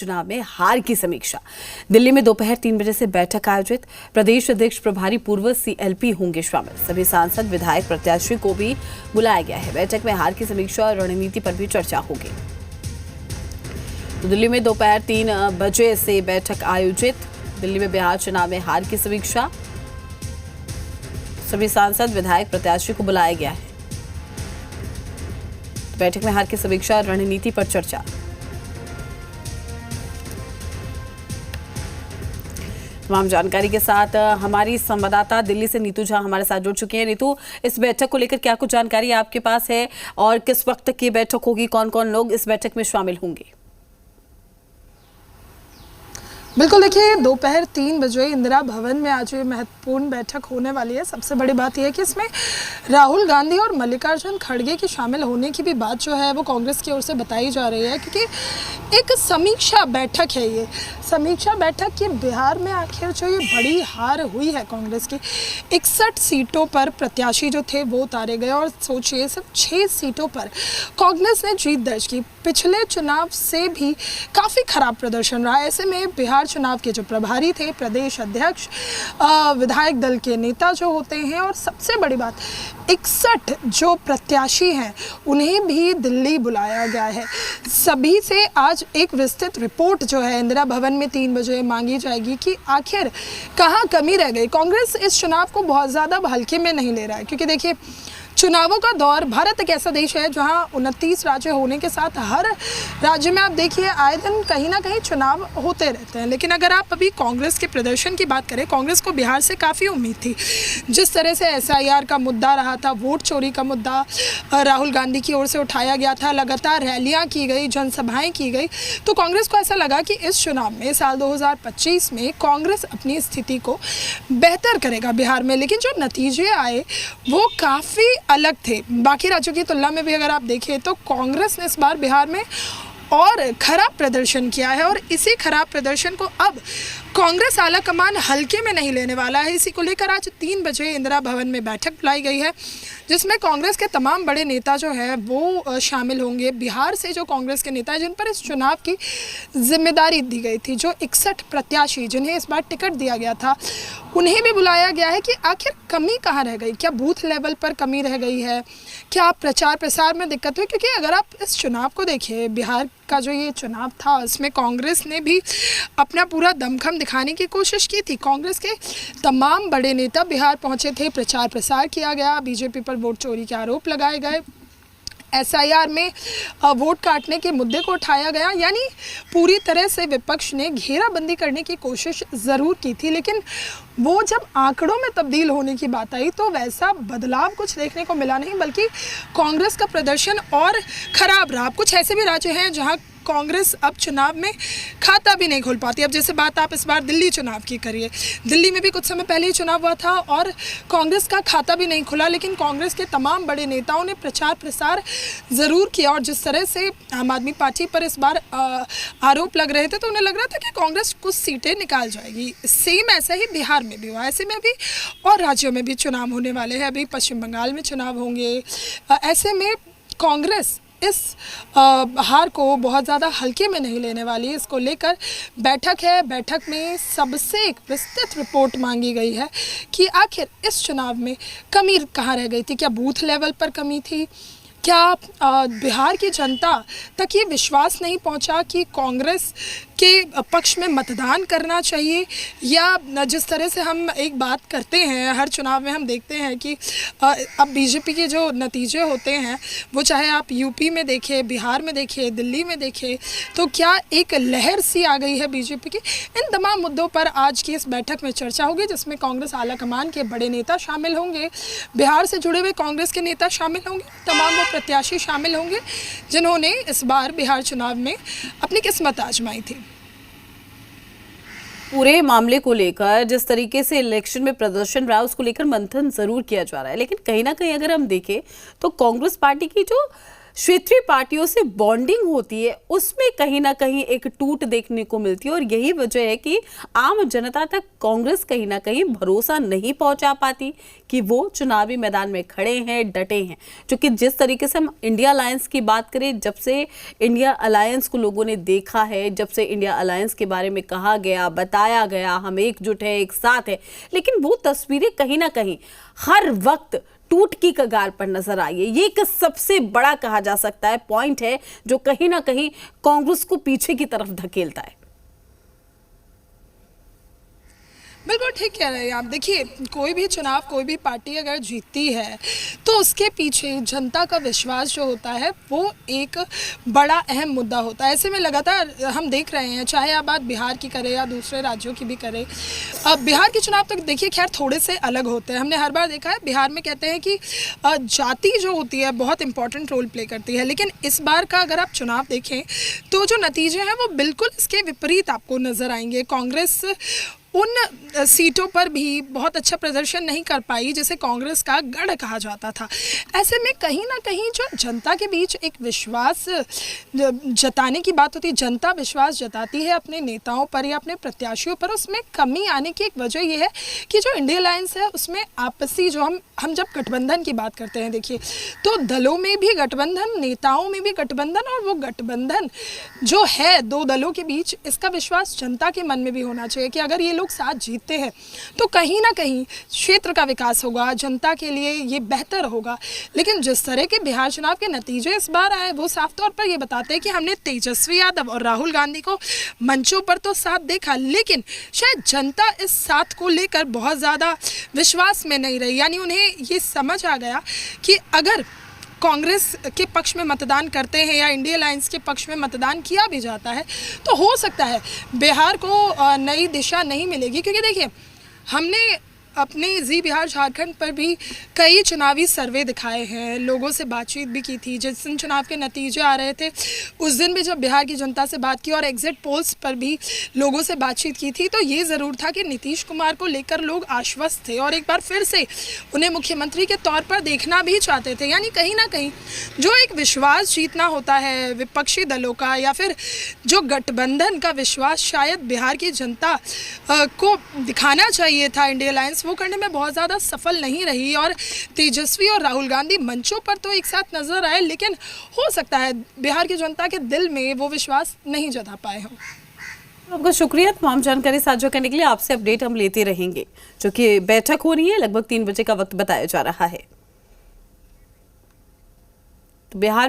चुनाव में हार की समीक्षा। दिल्ली में दोपहर 3 बजे से बैठक आयोजित। प्रदेश अध्यक्ष प्रभारी पूर्व सीएलपी होंगे शामिल। सभी सांसद विधायक प्रत्याशी को भी बुलाया गया है। बैठक में हार की समीक्षा और रणनीति पर भी चर्चा होगी। तो दिल्ली में दोपहर 3 बजे से बैठक आयोजित। दिल्ली में बिहार चुनाव में हार की समीक्षा। सभी सांसद विधायक प्रत्याशी को बुलाया गया है। बैठक में हार की समीक्षा और रणनीति पर चर्चा। तमाम जानकारी के साथ हमारी संवाददाता दिल्ली से नीतू झा हमारे साथ जुड़ चुकी हैं। नीतू, इस बैठक को लेकर क्या कुछ जानकारी आपके पास है और किस वक्त तक ये बैठक होगी, कौन कौन लोग इस बैठक में शामिल होंगे? बिल्कुल, देखिए दोपहर 3 बजे इंदिरा भवन में आज ये महत्वपूर्ण बैठक होने वाली है। सबसे बड़ी बात यह है कि इसमें राहुल गांधी और मल्लिकार्जुन खड़गे के शामिल होने की भी बात जो है वो कांग्रेस की ओर से बताई जा रही है, क्योंकि एक समीक्षा बैठक है। ये समीक्षा बैठक की बिहार में आखिर जो ये बड़ी हार हुई है कांग्रेस की, 61 सीटों पर प्रत्याशी जो थे वो उतारे गए और सोचिए सिर्फ 6 सीटों पर कांग्रेस ने जीत दर्ज की। पिछले चुनाव से भी काफ़ी खराब प्रदर्शन रहा। ऐसे में बिहार चुनाव के जो प्रभारी थे, प्रदेश अध्यक्ष, विधायक दल के नेता जो होते हैं, और सबसे बड़ी बात 61 जो प्रत्याशी हैं उन्हें भी दिल्ली बुलाया गया है। सभी से आज एक विस्तृत रिपोर्ट जो है इंदिरा भवन में 3 बजे मांगी जाएगी कि आखिर कहाँ कमी रह गई। कांग्रेस इस चुनाव को बहुत ज़्यादा हल्के में नहीं ले रहा है, क्योंकि देखिए चुनावों का दौर, भारत एक ऐसा देश है जहां 29 राज्य होने के साथ हर राज्य में आप देखिए आए दिन कहीं ना कहीं चुनाव होते रहते हैं। लेकिन अगर आप अभी कांग्रेस के प्रदर्शन की बात करें, कांग्रेस को बिहार से काफ़ी उम्मीद थी। जिस तरह से SIR का मुद्दा रहा था, वोट चोरी का मुद्दा राहुल गांधी की ओर से उठाया गया था, लगातार रैलियाँ की गई, जनसभाएँ की गई, तो कांग्रेस को ऐसा लगा कि इस चुनाव में साल 2025 में कांग्रेस अपनी स्थिति को बेहतर करेगा बिहार में। लेकिन जो नतीजे आए वो काफ़ी अलग थे। बाकी राज्यों की तुलना में भी अगर आप देखें तो कांग्रेस ने इस बार बिहार में और खराब प्रदर्शन किया है, और इसी खराब प्रदर्शन को अब कांग्रेस आला कमान हल्के में नहीं लेने वाला है। इसी को लेकर आज 3 बजे इंदिरा भवन में बैठक बुलाई गई है, जिसमें कांग्रेस के तमाम बड़े नेता जो है वो शामिल होंगे। बिहार से जो कांग्रेस के नेता हैं जिन पर इस चुनाव की जिम्मेदारी दी गई थी, जो 61 प्रत्याशी जिन्हें इस बार टिकट दिया गया था, उन्हें भी बुलाया गया है कि आखिर कमी कहाँ रह गई। क्या बूथ लेवल पर कमी रह गई है, क्या प्रचार प्रसार में दिक्कत हुई? क्योंकि अगर आप इस चुनाव को देखिए, बिहार का जो ये चुनाव था उसमें कांग्रेस ने भी अपना पूरा दमखम दिखाने की कोशिश की थी। कांग्रेस के तमाम बड़े नेता बिहार पहुंचे थे, प्रचार प्रसार किया गया, बीजेपी पर वोट चोरी के आरोप लगाए गए, SIR में वोट काटने के मुद्दे को उठाया गया। यानी पूरी तरह से विपक्ष ने घेराबंदी करने की कोशिश ज़रूर की थी, लेकिन वो जब आंकड़ों में तब्दील होने की बात आई तो वैसा बदलाव कुछ देखने को मिला नहीं, बल्कि कांग्रेस का प्रदर्शन और ख़राब रहा। कुछ ऐसे भी राज्य हैं जहां कांग्रेस अब चुनाव में खाता भी नहीं खोल पाती। अब जैसे बात आप इस बार दिल्ली चुनाव की करिए, दिल्ली में भी कुछ समय पहले ही चुनाव हुआ था और कांग्रेस का खाता भी नहीं खुला, लेकिन कांग्रेस के तमाम बड़े नेताओं ने प्रचार प्रसार ज़रूर किया। और जिस तरह से आम आदमी पार्टी पर इस बार आरोप लग रहे थे तो उन्हें लग रहा था कि कांग्रेस कुछ सीटें निकाल जाएगी। सेम ऐसा ही बिहार में भी हुआ। ऐसे में भी और राज्यों में भी चुनाव होने वाले हैं। अभी पश्चिम बंगाल में चुनाव होंगे। ऐसे में कांग्रेस इस हार को बहुत ज़्यादा हल्के में नहीं लेने वाली। इसको लेकर बैठक है। बैठक में सबसे एक विस्तृत रिपोर्ट मांगी गई है कि आखिर इस चुनाव में कमी कहाँ रह गई थी। क्या बूथ लेवल पर कमी थी? क्या बिहार की जनता तक ये विश्वास नहीं पहुंचा कि कांग्रेस के पक्ष में मतदान करना चाहिए? या जिस तरह से हम एक बात करते हैं हर चुनाव में, हम देखते हैं कि अब बीजेपी के जो नतीजे होते हैं वो चाहे आप यूपी में देखें, बिहार में देखें, दिल्ली में देखें, तो क्या एक लहर सी आ गई है बीजेपी की। इन तमाम मुद्दों पर आज की इस बैठक में चर्चा होगी, जिसमें कांग्रेस आलाकमान के बड़े नेता शामिल होंगे, बिहार से जुड़े हुए कांग्रेस के नेता शामिल होंगे, तमाम वो प्रत्याशी शामिल होंगे जिन्होंने इस बार बिहार चुनाव में अपनी किस्मत आजमाई थी। पूरे मामले को लेकर जिस तरीके से इलेक्शन में प्रदर्शन रहा उसको लेकर मंथन जरूर किया जा रहा है, लेकिन कहीं ना कहीं अगर हम देखें तो कांग्रेस पार्टी की जो क्षेत्रीय पार्टियों से बॉन्डिंग होती है, उसमें कहीं ना कहीं एक टूट देखने को मिलती है। और यही वजह है कि आम जनता तक कांग्रेस कहीं ना कहीं भरोसा नहीं पहुंचा पाती कि वो चुनावी मैदान में खड़े हैं, डटे हैं। क्योंकि जिस तरीके से हम इंडिया अलायंस की बात करें, जब से इंडिया अलायंस को लोगों ने देखा है, जब से इंडिया अलायंस के बारे में कहा गया, बताया गया, हम एकजुट है, एक साथ है, लेकिन वो तस्वीरें कहीं ना कहीं हर वक्त टूट की कगार पर नजर आई है। ये एक सबसे बड़ा कहा जा सकता है पॉइंट है जो कहीं ना कहीं कांग्रेस को पीछे की तरफ धकेलता है। बिल्कुल ठीक कह रहे हैं आप। देखिए, कोई भी चुनाव, कोई भी पार्टी अगर जीतती है तो उसके पीछे जनता का विश्वास जो होता है वो एक बड़ा अहम मुद्दा होता है। ऐसे में लगातार हम देख रहे हैं, चाहे आप बात बिहार की करें या दूसरे राज्यों की भी करें। अब बिहार के चुनाव तक देखिए खैर थोड़े से अलग होते हैं। हमने हर बार देखा है बिहार में कहते हैं कि जाति जो होती है बहुत इंपॉर्टेंट रोल प्ले करती है, लेकिन इस बार का अगर आप चुनाव देखें तो जो नतीजे हैं वो बिल्कुल इसके विपरीत आपको नज़र आएंगे। कांग्रेस उन सीटों पर भी बहुत अच्छा प्रदर्शन नहीं कर पाई जिसे कांग्रेस का गढ़ कहा जाता था। ऐसे में कहीं ना कहीं जो जनता के बीच एक विश्वास जताने की बात होती है, जनता विश्वास जताती है अपने नेताओं पर या अपने प्रत्याशियों पर, उसमें कमी आने की एक वजह यह है कि जो इंडिया अलायंस है उसमें आपसी जो हम जब गठबंधन की बात करते हैं, देखिए तो दलों में भी गठबंधन, नेताओं में भी गठबंधन, और वो गठबंधन जो है दो दलों के बीच, इसका विश्वास जनता के मन में भी होना चाहिए कि अगर ये लोग साथ जीतते हैं तो कहीं ना कहीं क्षेत्र का विकास होगा, जनता के लिए ये बेहतर होगा। लेकिन जिस तरह के बिहार चुनाव के नतीजे इस बार आए वो साफ तौर पर ये बताते हैं कि हमने तेजस्वी यादव और राहुल गांधी को मंचों पर तो साथ देखा, लेकिन शायद जनता इस साथ को लेकर बहुत ज़्यादा विश्वास में नहीं रही। यानी उन्हें ये समझ आ गया कि अगर कांग्रेस के पक्ष में मतदान करते हैं या इंडिया अलायंस के पक्ष में मतदान किया भी जाता है तो हो सकता है बिहार को नई दिशा नहीं मिलेगी। क्योंकि देखिए, हमने अपने जी बिहार झारखंड पर भी कई चुनावी सर्वे दिखाए हैं, लोगों से बातचीत भी की थी। जिस दिन चुनाव के नतीजे आ रहे थे उस दिन भी जब बिहार की जनता से बात की और एग्जिट पोल्स पर भी लोगों से बातचीत की थी, तो ये ज़रूर था कि नीतीश कुमार को लेकर लोग आश्वस्त थे और एक बार फिर से उन्हें मुख्यमंत्री के तौर पर देखना भी चाहते थे। यानी कहीं ना कहीं जो एक विश्वास जीतना होता है विपक्षी दलों का या फिर जो गठबंधन का विश्वास शायद बिहार की जनता को दिखाना चाहिए था इंडिया अलायंस, वो करने में बहुत ज़्यादा सफल नहीं रही। और तेजस्वी और राहुल गांधी मंचों पर तो एक साथ नजर आए, लेकिन हो सकता है बिहार की जनता के दिल में वो विश्वास नहीं जता पाए हों। आपका शुक्रिया तमाम जानकारी साझा करने के लिए। आपसे अपडेट हम लेते रहेंगे। जो कि बैठक हो रही है, लगभग 3 बजे का वक्त बताया जा रहा है। तो बिहार